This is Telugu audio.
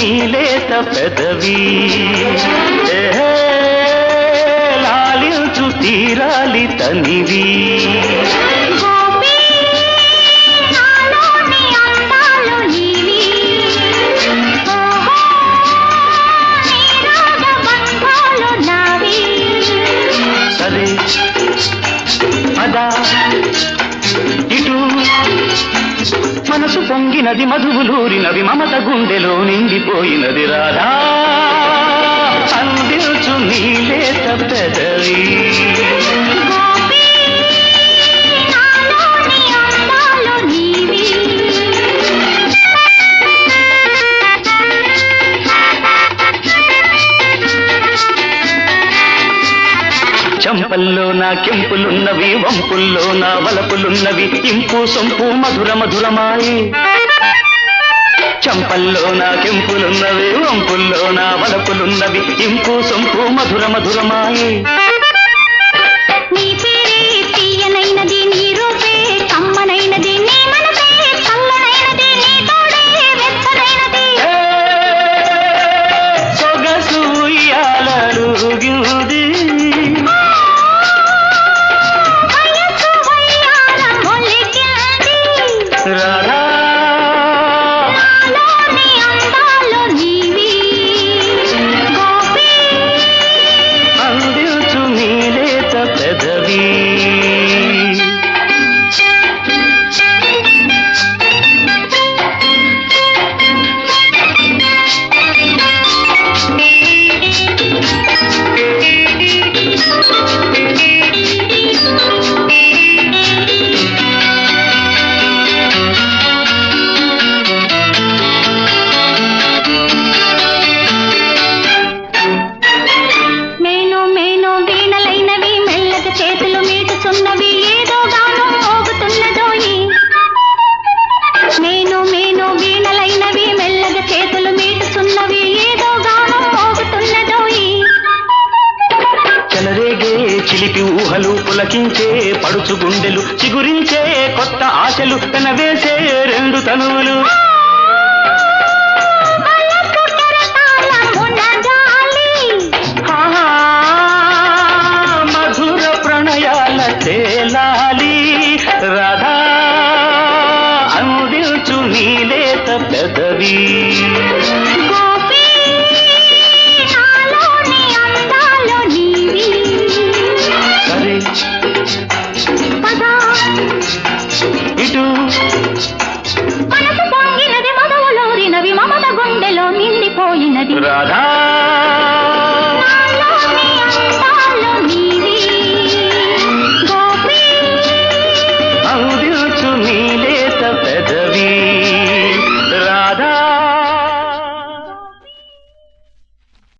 నీలేత పెదవి లాలించు తీరాలి తనివి ఇటు మనసు పొంగినది మధువులూరినవి మమత గుండెలో నిండిపోయినది రాధా అందించు నీలేత పెదవి చంపల్లో నా కెంపులున్నవి వంపుల్లో నా వలపులున్నవి ఇంపు సొంపు మధుర మధురమాయి చంపల్లో నా కెంపులున్నవి వంపుల్లో నా వలపులున్నవి ఇంపు సొంపు మధుర మధురమాయి సొగసు ఉయ్యాలూగింది రాధా అందించు నీలేత పెదవి చిలిపి ఊహలు పులకించే పడుచు గుండెలు చిగురించే కొత్త ఆశలు పెనవేసే రెండు తనువులు మధుర ప్రణయాల తేలాలి రాధా అందించు నీలేత పెదవి ఇటు మనసు పొంగినది మధువులూరినవి మమత గుండెలో నిండిపోయినది రాధా